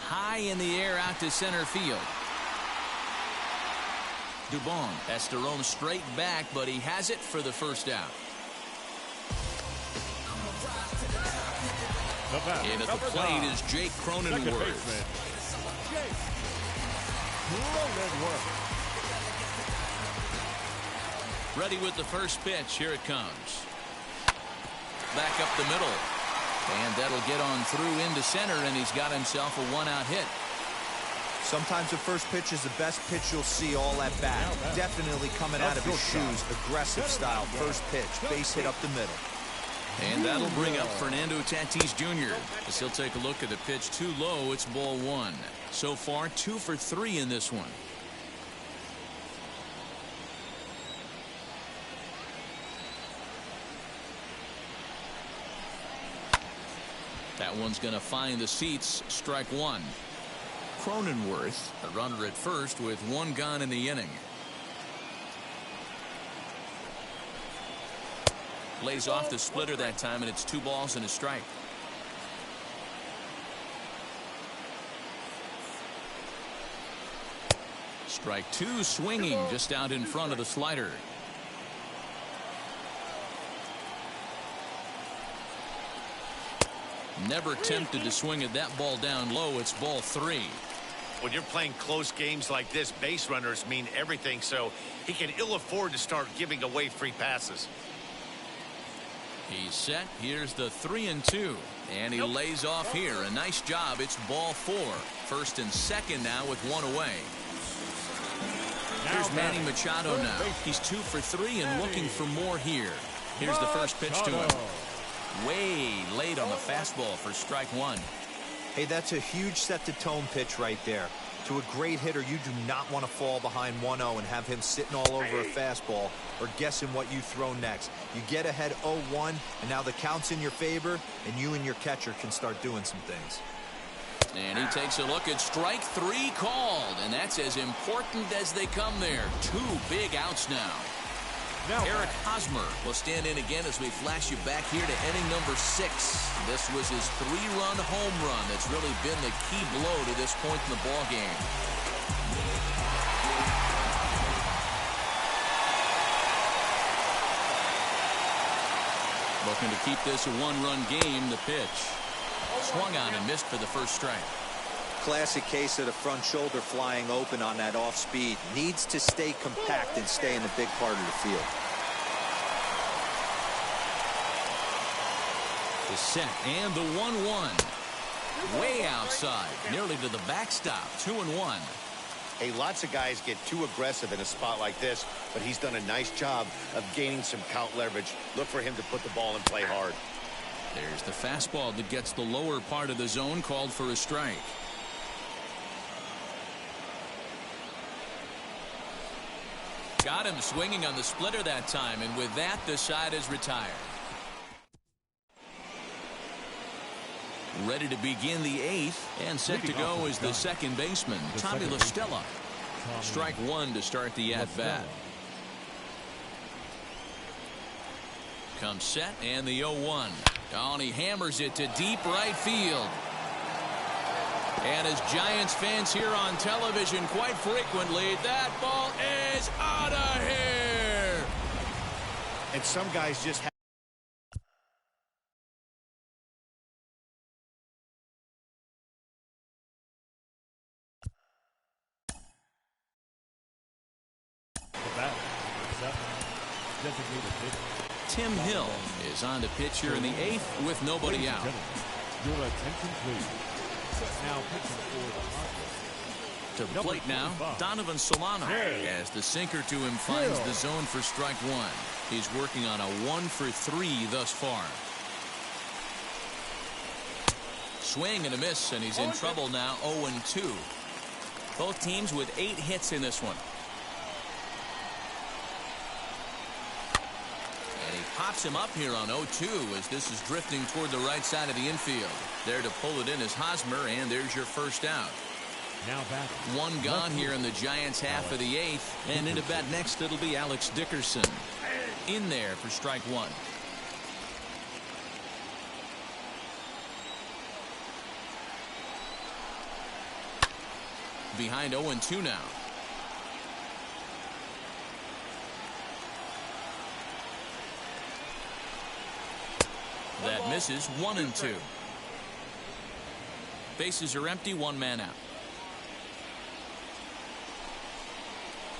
High in the air out to center field. Dubon has to roam straight back, but he has it for the first out. In at the plate is Jake Cronenworth. Ready with the first pitch. Here it comes. Back up the middle. And that'll get on through into center, and he's got himself a one-out hit. Sometimes the first pitch is the best pitch you'll see all at bat. Definitely coming out of his shoes. Aggressive style. First pitch. Base hit up the middle. And that'll bring up Fernando Tatis Jr. as he'll take a look at the pitch too low. It's ball one. So far 2 for 3 in this one. That one's going to find the seats. Strike one. Cronenworth, a runner at first with 1 gone in the inning. Lays off the splitter that time, and it's 2 balls and a strike. Strike 2, swinging just out in front of the slider. Never tempted to swing at that ball down low. It's ball 3. When you're playing close games like this, base runners mean everything, so he can ill afford to start giving away free passes. He's set. Here's the 3-2, and he lays off here. A nice job. It's ball 4. First and second now with 1 away. Here's Manny Machado now. He's 2 for 3 and looking for more here. Here's the first pitch to him. Way late on the fastball for strike 1. Hey, that's a huge set-the-tone pitch right there. To a great hitter, you do not want to fall behind 1-0 and have him sitting all over a fastball or guessing what you throw next. You get ahead 0-1, and now the count's in your favor, and you and your catcher can start doing some things. And he takes a look at strike 3 called, and that's as important as they come there. 2 big outs now. Eric Hosmer will stand in again as we flash you back here to inning number 6. This was his 3-run home run that's really been the key blow to this point in the ball game. Looking to keep this a 1-run game. The pitch swung on and missed for the first strike. Classic case of the front shoulder flying open on that off speed. Needs to stay compact and stay in the big part of the field. The set and the 1-1. Way outside, nearly to the backstop. 2-1. Hey, lots of guys get too aggressive in a spot like this, but he's done a nice job of gaining some count leverage. Look for him to put the ball in play hard. There's the fastball that gets the lower part of the zone, called for a strike. Got him swinging on the splitter that time, and with that, the side is retired. Ready to begin the 8th, and set to go is the second baseman, Tommy La Stella. Strike 1 to start the at-bat. Comes set, and the 0-1. Oh, and he hammers it to deep right field. And as Giants fans hear on television quite frequently, that ball is out of here. And some guys just have Tim Hill is on to pitch here in the 8th with nobody out. Your attention, please. Now pitching for the To plate now, Donovan Solano, as the sinker to him finds the zone for strike 1. He's working on a 1 for 3 thus far. Swing and a miss, and he's in trouble now. 0-2. Both teams with 8 hits in this one. And he pops him up here on 0-2 as this is drifting toward the right side of the infield. There to pull it in is Hosmer, and there's your first out. Now back. 1 gone here in the Giants' half of the 8th, and in at bat next it'll be Alex Dickerson. In there for strike 1. Behind 0-2 now. That misses. 1-2. Bases are empty. 1 man out.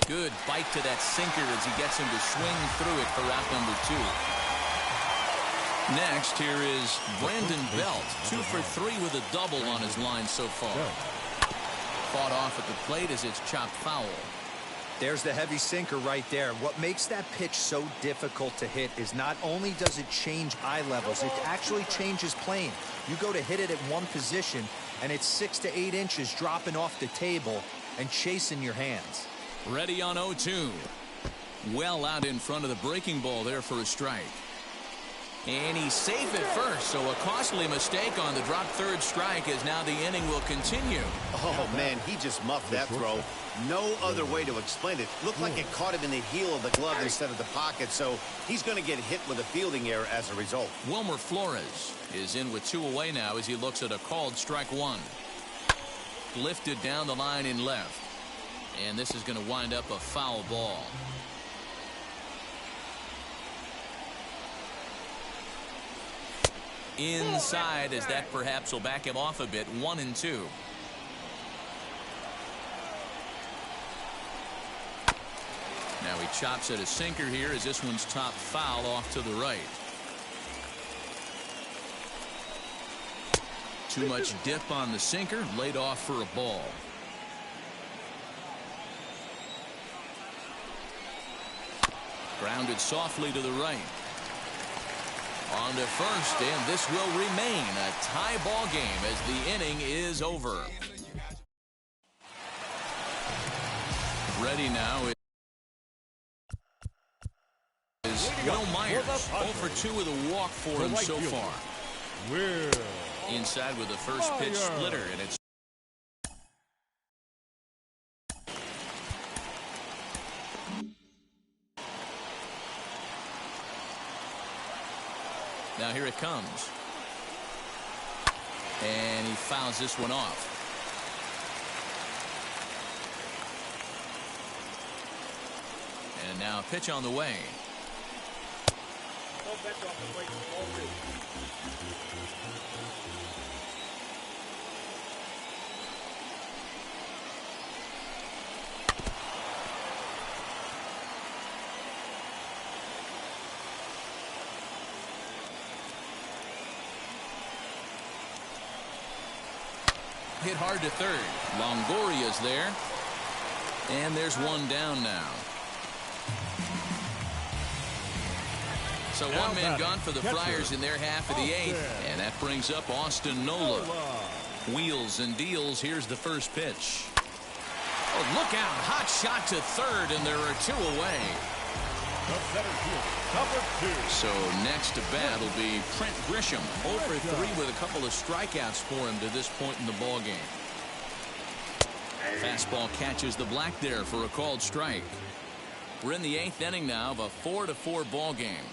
Good bite to that sinker as he gets him to swing through it for out number 2. Next, here is Brandon Belt, 2 for 3 with a double on his line so far. Fought off at the plate as it's chopped foul. There's the heavy sinker right there. What makes that pitch so difficult to hit is not only does it change eye levels, it actually changes plane. You go to hit it at one position, and it's 6 to 8 inches dropping off the table and chasing your hands. Ready on 0-2. Well out in front of the breaking ball there for a strike. And he's safe at first, so a costly mistake on the drop third strike as now the inning will continue. Oh, man, he just muffed that throw. No other way to explain it. Looked like it caught him in the heel of the glove instead of the pocket, so he's going to get hit with a fielding error as a result. Wilmer Flores is in with 2 away now as he looks at a called strike 1. Lifted down the line in left. And this is going to wind up a foul ball. Inside as that perhaps will back him off a bit. 1-2. Now he chops at a sinker here as this one's top foul off to the right. Too much dip on the sinker, laid off for a ball. Grounded softly to the right. On to first, and this will remain a tie ball game as the inning is over. Ready now is Will Myers. 0 for 2 with a walk for him so far. Inside with the first pitch splitter, and it's now here it comes. And he fouls this one off. And now a pitch on the way. Hit hard to third. Longoria's there. And there's one down now. So one man gone for the Friars in their half of the 8th. And that brings up Austin Nola. Wheels and deals. Here's the first pitch. Oh, look out. Hot shot to third, and there are 2 away. So next to bat will be Trent Grisham. 0 for 3 with a couple of strikeouts for him to this point in the ball game. Fastball catches the black there for a called strike. We're in the 8th inning now of a 4-4 ball game.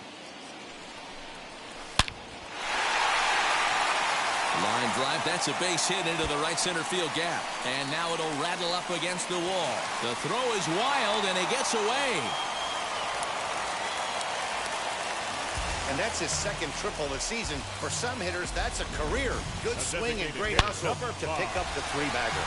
Line drive, that's a base hit into the right center field gap. And now it'll rattle up against the wall. The throw is wild, and he gets away. And that's his second triple of the season. For some hitters, that's a career. Good swing and great hustle to pick up the 3-bagger.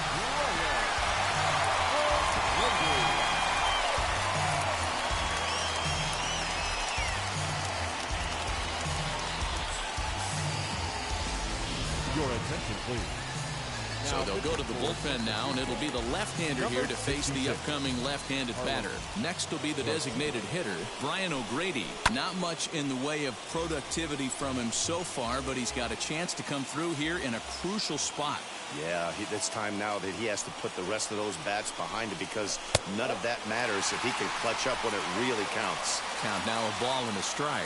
Your attention, please. So they'll go to the bullpen now, and it'll be the left-hander here to face the upcoming left-handed batter. Next will be the designated hitter, Brian O'Grady. Not much in the way of productivity from him so far, but he's got a chance to come through here in a crucial spot. Yeah, it's time now that he has to put the rest of those bats behind him because none of that matters if he can clutch up when it really counts. Count now a ball and a strike.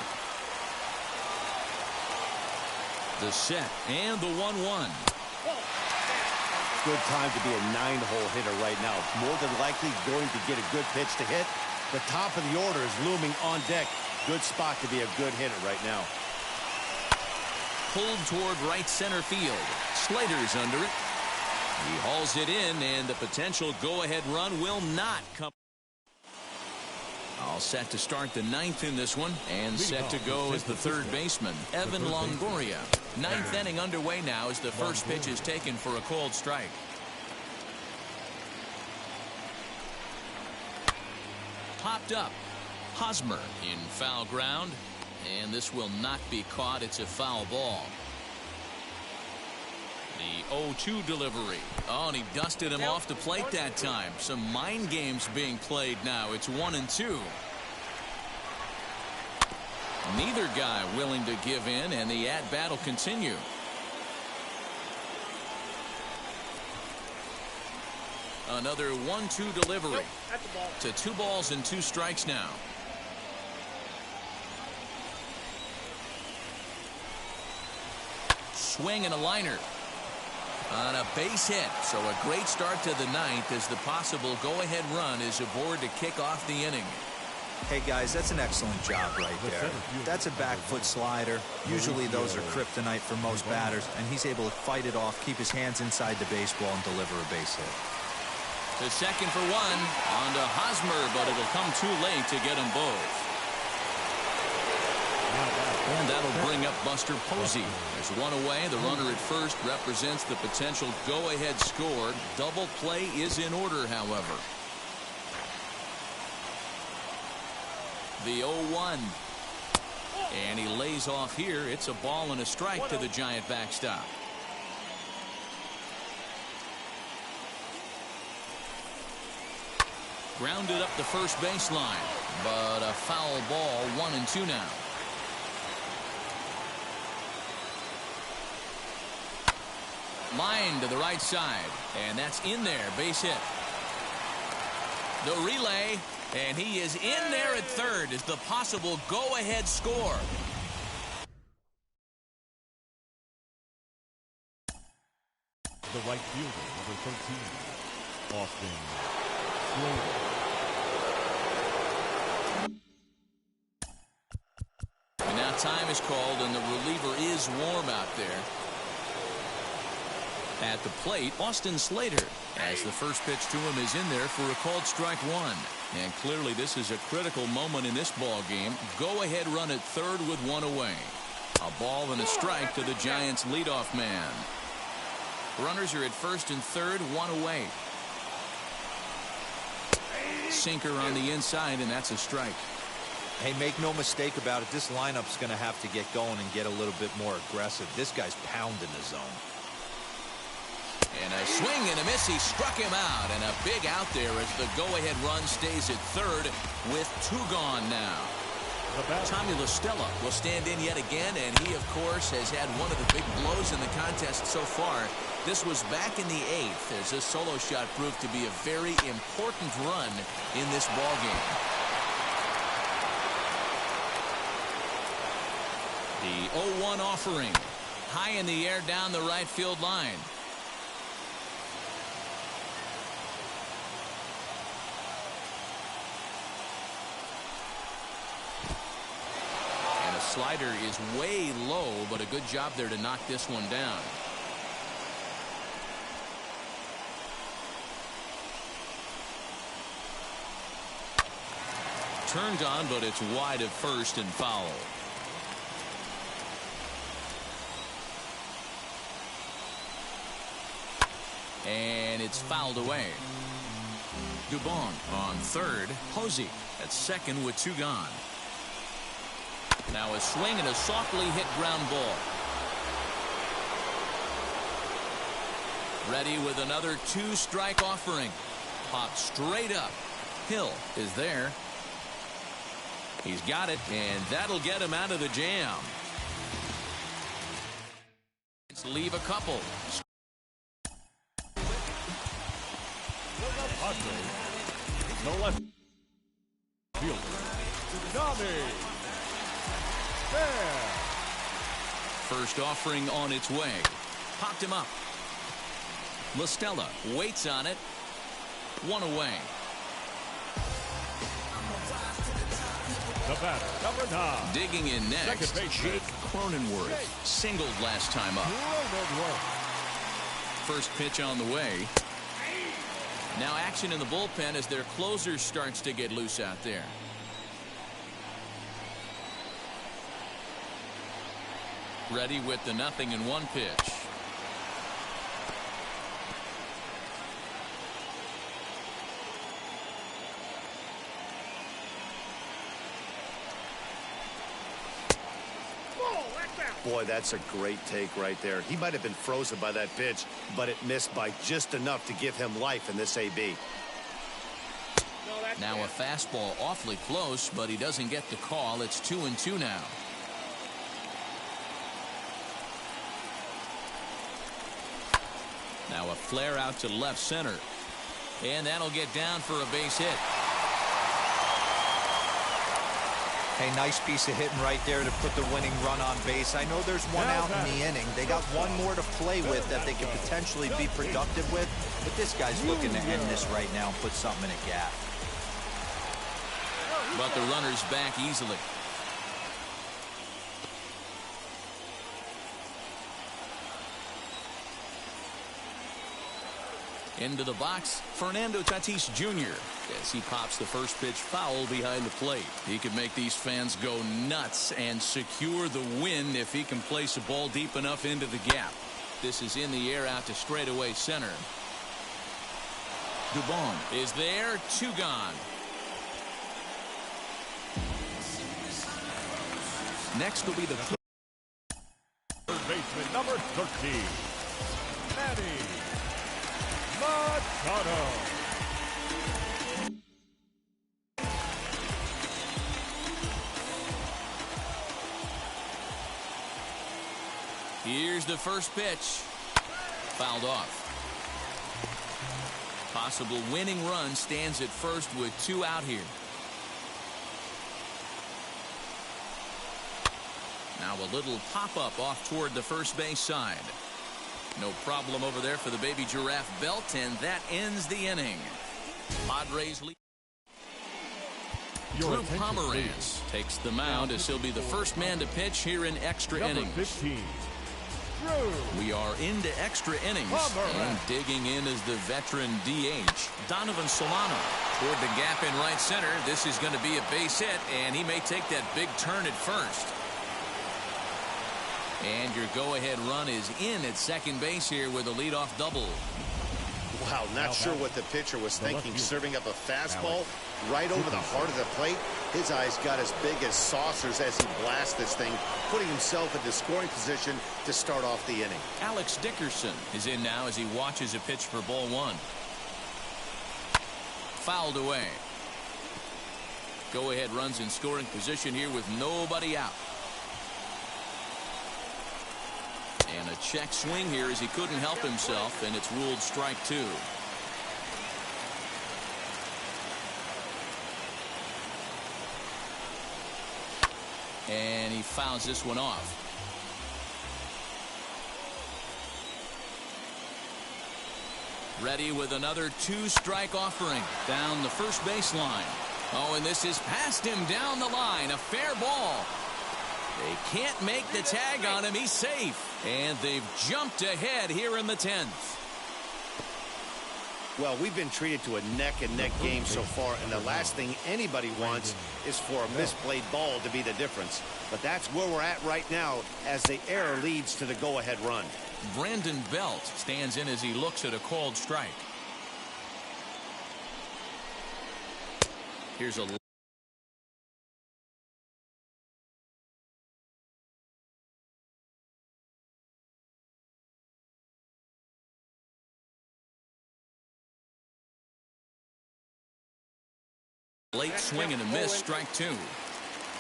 The set and the 1-1. Good time to be a 9-hole hitter right now. More than likely going to get a good pitch to hit. The top of the order is looming on deck. Good spot to be a good hitter right now. Pulled toward right center field. Slater's under it. He hauls it in, and the potential go-ahead run will not come. All set to start the 9th in this one, and set to go as the third baseman, Evan Longoria. 9th inning underway now as the first pitch is taken for a called strike. Popped up. Hosmer in foul ground, And this will not be caught. It's a foul ball. The 0-2 delivery. Oh, and he dusted him off the plate that time. Some mind games being played now. It's 1-2. Neither guy willing to give in, and the at-bat will continue. Another 1-2 delivery. To 2 balls and 2 strikes now. Swing and a liner. On a base hit. So a great start to the ninth as the possible go-ahead run is aboard to kick off the inning. Hey guys, that's an excellent job right there. That's a back foot slider. Usually those are kryptonite for most batters, and he's able to fight it off, keep his hands inside the baseball, and deliver a base hit. To second for 1. On to Hosmer, but it'll come too late to get them both. And that'll bring up Buster Posey. There's 1 away. The runner at first represents the potential go-ahead score. Double play is in order, however. The 0-1. And he lays off here. It's a ball and a strike to the Giant backstop. Grounded up the first baseline. But a foul ball. 1-2 now. Line to the right side. And that's in there. Base hit. The relay. And he is in there at third as the possible go-ahead score. The right fielder, number 13, Austin Slater. And now time is called, and the reliever is warm out there. At the plate, Austin Slater, as the first pitch to him is in there for a called strike 1. And clearly this is a critical moment in this ball game. Go ahead run at third with 1 away. A ball and a strike to the Giants leadoff man. Runners are at first and third, 1 away. Sinker on the inside, and that's a strike. Hey, make no mistake about it, this lineup's going to have to get going and get a little bit more aggressive. This guy's pounding the zone. And a swing and a miss. He struck him out, and a big out there as the go-ahead run stays at third with 2 gone now. Tommy La Stella will stand in yet again, and he, of course, has had one of the big blows in the contest so far. This was back in the 8th as this solo shot proved to be a very important run in this ball game. The 0-1 offering. High in the air down the right field line. Slider is way low, but a good job there to knock this one down. Turned on, but it's wide of first and foul. And it's fouled away. Dubon on third. Posey at second with 2 gone. Now a swing and a softly hit ground ball. Ready with another 2-strike offering. Popped straight up. Hill is there. He's got it, and that'll get him out of the jam. Let's leave a couple. Padres, no left fielder, Johnny. First offering on its way. Popped him up. La Stella waits on it. 1 away. The batter, number 9. Digging in next, Jake Cronenworth. Singled last time up. First pitch on the way. Now action in the bullpen as their closer starts to get loose out there. Ready with the 0-1 pitch. Boy, that's a great take right there. He might have been frozen by that pitch, but it missed by just enough to give him life in this AB. Now a fastball awfully close, but he doesn't get the call. It's 2-2 now. Now a flare out to left center. And that'll get down for a base hit. Hey, nice piece of hitting right there to put the winning run on base. I know there's one out in the inning. They got one more to play with that they could potentially be productive with. But this guy's looking to end this right now and put something in a gap. But the runner's back easily. Into the box, Fernando Tatis Jr. as he pops the first pitch foul behind the plate. He could make these fans go nuts and secure the win if he can place a ball deep enough into the gap. This is in the air out to straightaway center. Dubon is there, 2 gone. Next will be the third baseman, number 13, Manny Machado. Here's the first pitch. Fouled off. Possible winning run stands at first with 2 out here. Now a little pop-up off toward the first base side. No problem over there for the baby giraffe belt, and that ends the inning. Padres lead. Drew Pomeranz takes the mound as he'll be the first man to pitch here in extra innings. 15. We are into extra innings, and digging in is the veteran DH, Donovan Solano. Toward the gap in right center, this is going to be a base hit, and he may take that big turn at first. And your go-ahead run is in at second base here with a leadoff double. Wow, not sure what the pitcher was thinking, serving up a fastball right over the heart of the plate. His eyes got as big as saucers as he blasts this thing, putting himself into scoring position to start off the inning. Alex Dickerson is in now as he watches a pitch for ball 1. Fouled away. Go-ahead runs in scoring position here with nobody out. And a check swing here as he couldn't help himself, and it's ruled strike 2. And he fouls this one off. Ready with another 2-strike offering down the first baseline. Oh, and this is past him down the line. A fair ball. They can't make the tag on him. He's safe. And they've jumped ahead here in the 10th. Well, we've been treated to a neck-and-neck game so far, and the last thing anybody wants is for a misplayed ball to be the difference. But that's where we're at right now as the error leads to the go-ahead run. Brandon Belt stands in as he looks at a called strike. Here's a late swing and a miss, strike 2.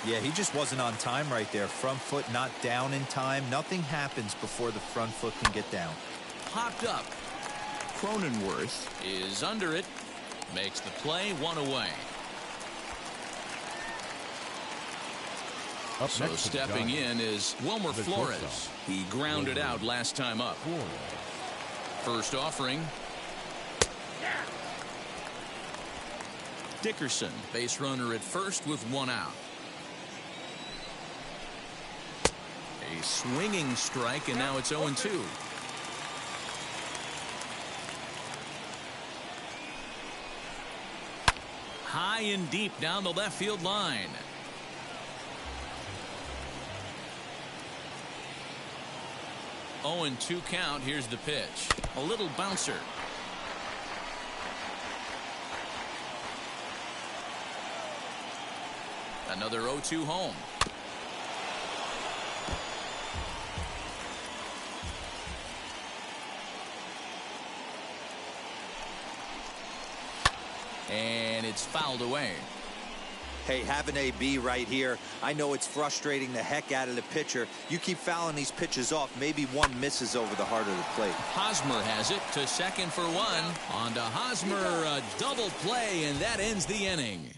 Yeah, he just wasn't on time right there. Front foot not down in time. Nothing happens before the front foot can get down. Popped up. Cronenworth is under it. Makes the play, 1 away. So stepping in is Wilmer Flores. He grounded out last time up. First offering. Dickerson, base runner at first with 1 out. A swinging strike, and now it's 0-2. High and deep down the left field line. Oh, and 2 count. Here's the pitch. A little bouncer. Another 0-2 home. and it's fouled away. Hey, have an AB right here. I know it's frustrating the heck out of the pitcher. You keep fouling these pitches off, maybe one misses over the heart of the plate. Hosmer has it to second for one. On to Hosmer, a double play, and that ends the inning.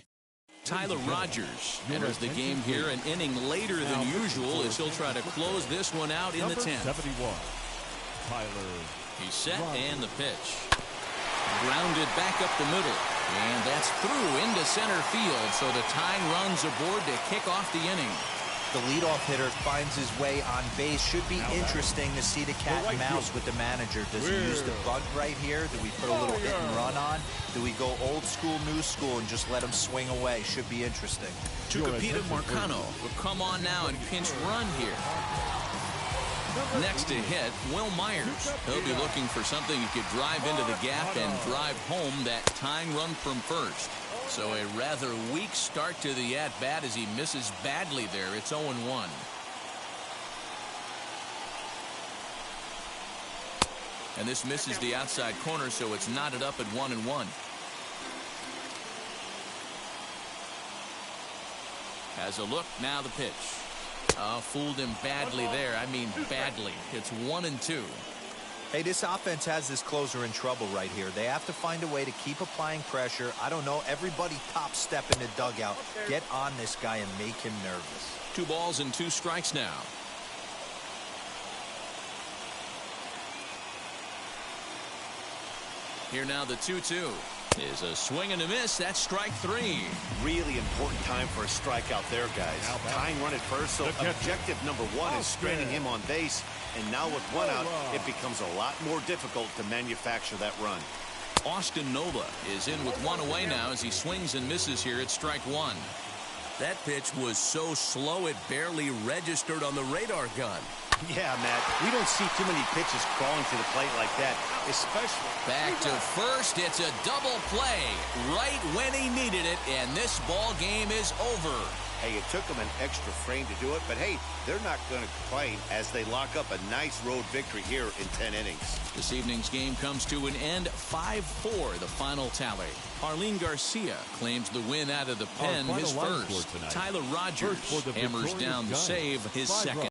Tyler Rogers enters the game here an inning later than usual as he'll try to close this one out in the 10th. 71, Tyler. He's set and the pitch. Grounded back up the middle. And that's through into center field, so the tying run's aboard to kick off the inning. The leadoff hitter finds his way on base. Should be interesting to see the cat and mouse with the manager. Does he use the bunt right here? Do we put a little hit and run on? Do we go old school, new school, and just let him swing away? Should be interesting. Tucupita Marcano will come on now and pinch run here. Next to hit, Will Myers. He'll be looking for something he could drive into the gap and drive home that tying run from first. So a rather weak start to the at-bat as he misses badly there. It's 0-1. And this misses the outside corner, so it's knotted up at 1-1. Has a look, now the pitch. Fooled him badly there. I mean badly. It's 1-2. Hey, this offense has this closer in trouble right here. They have to find a way to keep applying pressure. I don't know. Everybody top step in the dugout. Get on this guy and make him nervous. 2 balls and 2 strikes now. Here now the 2-2. Is a swing and a miss. That's strike 3. Really important time for a strikeout there, guys. Tying run at first, so objective number 1 is straining him on base. And now with 1 out, it becomes a lot more difficult to manufacture that run. Austin Nola is in with 1 away now as he swings and misses here at strike 1. That pitch was so slow it barely registered on the radar gun. Yeah, Matt, we don't see too many pitches crawling to the plate like that, especially. Back to first. It's a double play right when he needed it, and this ball game is over. Hey, it took them an extra frame to do it, but hey, they're not going to complain as they lock up a nice road victory here in 10 innings. This evening's game comes to an end, 5-4 the final tally. Arlene Garcia claims the win out of the pen, his first. Tyler Rogers hammers down the save, his second.